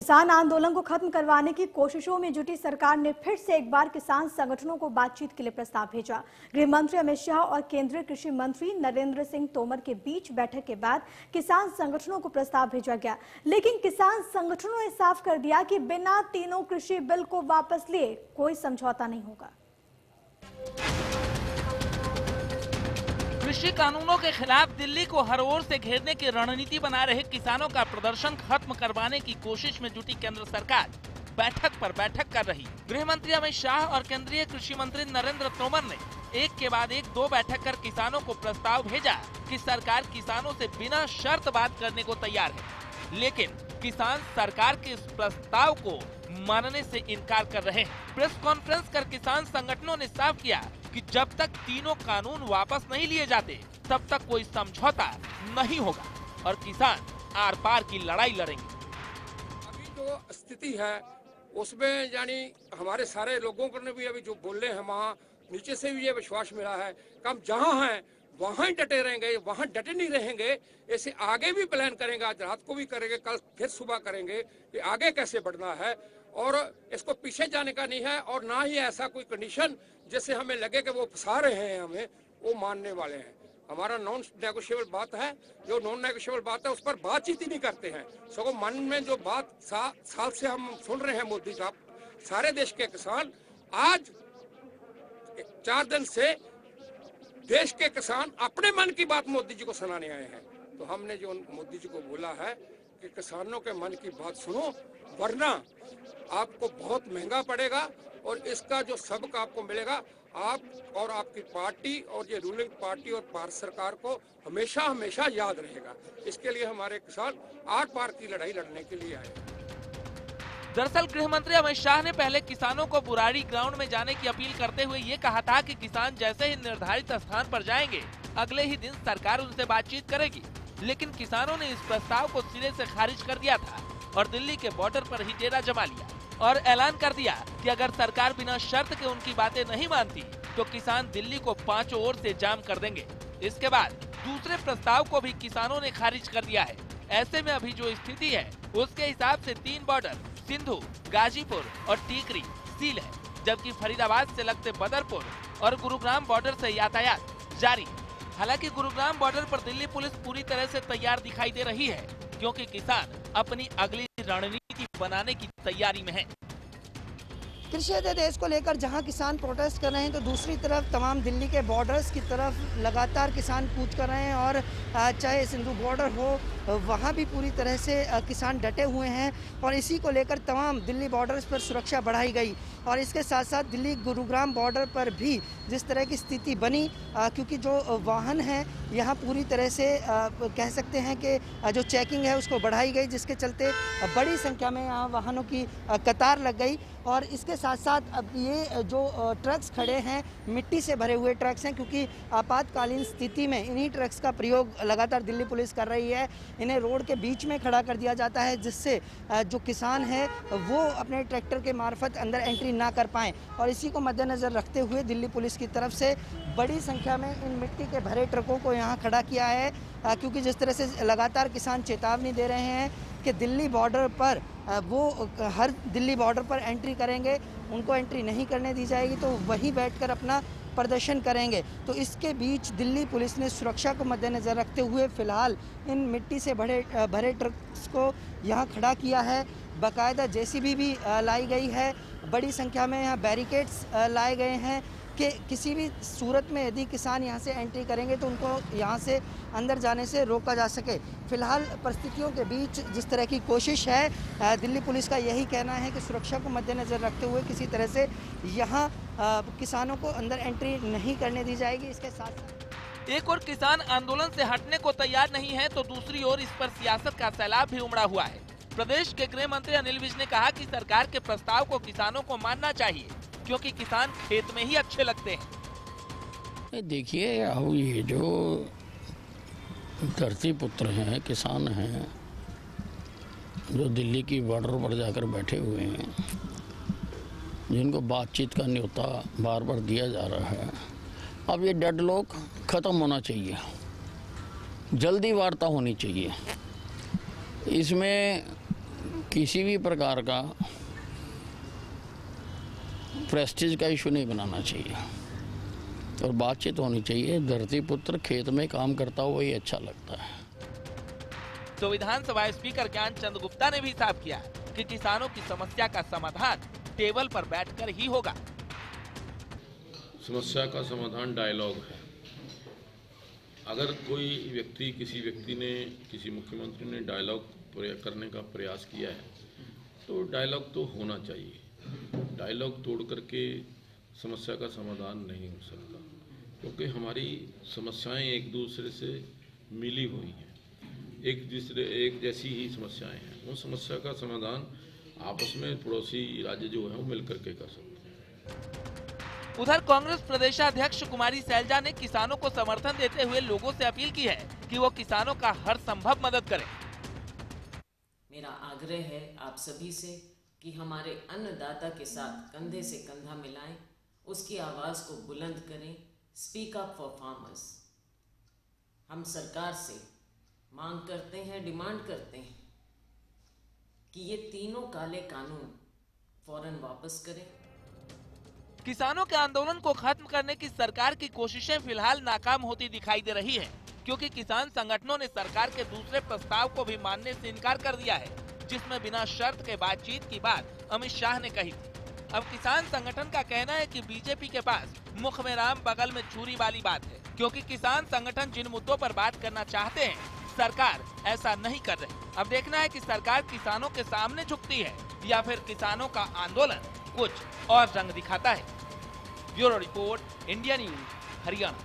किसान आंदोलन को खत्म करवाने की कोशिशों में जुटी सरकार ने फिर से एक बार किसान संगठनों को बातचीत के लिए प्रस्ताव भेजा। गृह मंत्री अमित शाह और केंद्रीय कृषि मंत्री नरेंद्र सिंह तोमर के बीच बैठक के बाद किसान संगठनों को प्रस्ताव भेजा गया, लेकिन किसान संगठनों ने साफ कर दिया कि बिना तीनों कृषि बिल को वापस लिए कोई समझौता नहीं होगा। कृषि कानूनों के खिलाफ दिल्ली को हर ओर से घेरने की रणनीति बना रहे किसानों का प्रदर्शन खत्म करवाने की कोशिश में जुटी केंद्र सरकार बैठक पर बैठक कर रही। गृह मंत्री अमित शाह और केंद्रीय कृषि मंत्री नरेंद्र तोमर ने एक के बाद एक दो बैठक कर किसानों को प्रस्ताव भेजा कि सरकार किसानों से बिना शर्त बात करने को तैयार है, लेकिन किसान सरकार के इस प्रस्ताव को मानने से इनकार कर रहे हैं। प्रेस कॉन्फ्रेंस कर किसान संगठनों ने साफ किया कि जब तक तीनों कानून वापस नहीं लिए जाते तब तक कोई समझौता नहीं होगा और किसान आर पार की लड़ाई लड़ेंगे। अभी जो स्थिति है उसमें यानी हमारे सारे लोगों को ने भी अभी जो बोल रहे हैं वहाँ नीचे से भी ये विश्वास मिला है कि हम जहाँ हैं वहाँ ही डटे रहेंगे, वहाँ डटे नहीं रहेंगे। ऐसे आगे भी प्लान करेंगे, आज रात को भी करेंगे, कल फिर सुबह करेंगे कि आगे कैसे बढ़ना है और इसको पीछे जाने का नहीं है। और ना ही ऐसा कोई कंडीशन जैसे हमें लगे कि वो फंसा रहे हैं हमें, वो मानने वाले हैं। हमारा नॉन नेगोशिएबल बात है, जो नॉन नेगोशिएबल बात है उस पर बातचीत ही नहीं करते हैं। सगों मन में जो बात साल से हम सुन रहे हैं मोदी साहब, सारे देश के किसान आज 4 दिन से देश के किसान अपने मन की बात मोदी जी को सुनाने आए हैं। तो हमने जो मोदी जी को बोला है कि किसानों के मन की बात सुनो, वरना आपको बहुत महंगा पड़ेगा और इसका जो सबक आपको मिलेगा, आप और आपकी पार्टी और ये रूलिंग पार्टी और भारत सरकार को हमेशा हमेशा याद रहेगा। इसके लिए हमारे किसान आर पार की लड़ाई लड़ने के लिए आए। दरअसल गृह मंत्री अमित शाह ने पहले किसानों को बुराड़ी ग्राउंड में जाने की अपील करते हुए ये कहा था कि किसान जैसे ही निर्धारित स्थान पर जाएंगे अगले ही दिन सरकार उनसे बातचीत करेगी, लेकिन किसानों ने इस प्रस्ताव को सिरे से खारिज कर दिया था और दिल्ली के बॉर्डर पर ही डेरा जमा लिया और ऐलान कर दिया कि अगर सरकार बिना शर्त के उनकी बातें नहीं मानती तो किसान दिल्ली को पांचों ओर से जाम कर देंगे। इसके बाद दूसरे प्रस्ताव को भी किसानों ने खारिज कर दिया है। ऐसे में अभी जो स्थिति है उसके हिसाब से 3 बॉर्डर सिंधु, गाजीपुर और टीकरी सील है, जबकि फरीदाबाद से लगते बदरपुर और गुरुग्राम बॉर्डर से यातायात जारी है। हालांकि गुरुग्राम बॉर्डर पर दिल्ली पुलिस पूरी तरह से तैयार दिखाई दे रही है, क्योंकि किसान अपनी अगली रणनीति बनाने की तैयारी में है। कृषि अध्यादेश को लेकर जहां किसान प्रोटेस्ट कर रहे हैं तो दूसरी तरफ तमाम दिल्ली के बॉर्डर्स की तरफ लगातार किसान कूच कर रहे हैं और चाहे सिंधु बॉर्डर हो वहां भी पूरी तरह से किसान डटे हुए हैं और इसी को लेकर तमाम दिल्ली बॉर्डर्स पर सुरक्षा बढ़ाई गई। और इसके साथ साथ दिल्ली गुरुग्राम बॉर्डर पर भी जिस तरह की स्थिति बनी, क्योंकि जो वाहन हैं यहाँ पूरी तरह से कह सकते हैं कि जो चेकिंग है उसको बढ़ाई गई, जिसके चलते बड़ी संख्या में यहाँ वाहनों की कतार लग गई। और इसके साथ साथ अब ये जो ट्रक्स खड़े हैं मिट्टी से भरे हुए ट्रक्स हैं, क्योंकि आपातकालीन स्थिति में इन्हीं ट्रक्स का प्रयोग लगातार दिल्ली पुलिस कर रही है। इन्हें रोड के बीच में खड़ा कर दिया जाता है, जिससे जो किसान है वो अपने ट्रैक्टर के मार्फत अंदर एंट्री ना कर पाएँ। और इसी को मद्देनज़र रखते हुए दिल्ली पुलिस की तरफ से बड़ी संख्या में इन मिट्टी के भरे ट्रकों को यहाँ खड़ा किया है, क्योंकि जिस तरह से लगातार किसान चेतावनी दे रहे हैं कि दिल्ली बॉर्डर पर वो हर दिल्ली बॉर्डर पर एंट्री करेंगे, उनको एंट्री नहीं करने दी जाएगी तो वहीं बैठकर अपना प्रदर्शन करेंगे। तो इसके बीच दिल्ली पुलिस ने सुरक्षा को मद्देनज़र रखते हुए फ़िलहाल इन मिट्टी से भरे ट्रक्स को यहाँ खड़ा किया है। बाकायदा जेसीबी भी लाई गई है, बड़ी संख्या में यहाँ बैरिकेड्स लाए गए हैं कि किसी भी सूरत में यदि किसान यहाँ से एंट्री करेंगे तो उनको यहाँ से अंदर जाने से रोका जा सके। फिलहाल परिस्थितियों के बीच जिस तरह की कोशिश है, दिल्ली पुलिस का यही कहना है कि सुरक्षा को मद्देनज़र रखते हुए किसी तरह से यहाँ किसानों को अंदर एंट्री नहीं करने दी जाएगी। इसके साथ एक और किसान आंदोलन से हटने को तैयार नहीं है तो दूसरी ओर इस पर सियासत का सैलाब भी उमड़ा हुआ है। प्रदेश के गृह मंत्री अनिल विज ने कहा कि सरकार के प्रस्ताव को किसानों को मानना चाहिए, क्योंकि किसान खेत में ही अच्छे लगते हैं। देखिए, अब ये जो धरती पुत्र हैं, किसान हैं, जो दिल्ली की बॉर्डर पर जाकर बैठे हुए हैं, जिनको बातचीत का न्योता बार बार दिया जा रहा है, अब ये डेडलॉक ख़त्म होना चाहिए, जल्दी वार्ता होनी चाहिए। इसमें किसी भी प्रकार का प्रेस्टीज का इशू नहीं बनाना चाहिए और बातचीत होनी चाहिए। धरती पुत्र खेत में काम करता हुआ ही अच्छा लगता है। तो विधानसभा स्पीकर ज्ञानचंद गुप्ता ने भी साफ किया कि किसानों की समस्या का समाधान टेबल पर बैठकर ही होगा। समस्या का समाधान डायलॉग है। अगर कोई व्यक्ति, किसी व्यक्ति ने, किसी मुख्यमंत्री ने डायलॉग करने का प्रयास किया है तो डायलॉग तो होना चाहिए। डायलॉग तोड़ करके समस्या का समाधान नहीं हो सकता, क्योंकि हमारी समस्याएं एक दूसरे से मिली हुई हैं, एक जैसी ही समस्याएं हैं। उन समस्या का समाधान आपस में पड़ोसी राज्य जो है वो मिलकर के कर सकते हैं। उधर कांग्रेस प्रदेशाध्यक्ष कुमारी सैलजा ने किसानों को समर्थन देते हुए लोगों से अपील की है कि वो किसानों का हर संभव मदद करें। मेरा आग्रह है आप सभी से कि हमारे अन्नदाता के साथ कंधे से कंधा मिलाएं, उसकी आवाज को बुलंद करें। Speak up for farmers. हम सरकार से मांग करते हैं, डिमांड करते हैं कि ये तीनों काले कानून फौरन वापस करें। किसानों के आंदोलन को खत्म करने की सरकार की कोशिशें फिलहाल नाकाम होती दिखाई दे रही हैं, क्योंकि किसान संगठनों ने सरकार के दूसरे प्रस्ताव को भी मानने से इनकार कर दिया है, जिसमें बिना शर्त के बातचीत की बात अमित शाह ने कही थी। अब किसान संगठन का कहना है कि बीजेपी के पास मुख में राम बगल में छुरी वाली बात है, क्योंकि किसान संगठन जिन मुद्दों पर बात करना चाहते हैं सरकार ऐसा नहीं कर रही। अब देखना है कि सरकार किसानों के सामने झुकती है या फिर किसानों का आंदोलन कुछ और रंग दिखाता है। Bureau report, India news, Haryana.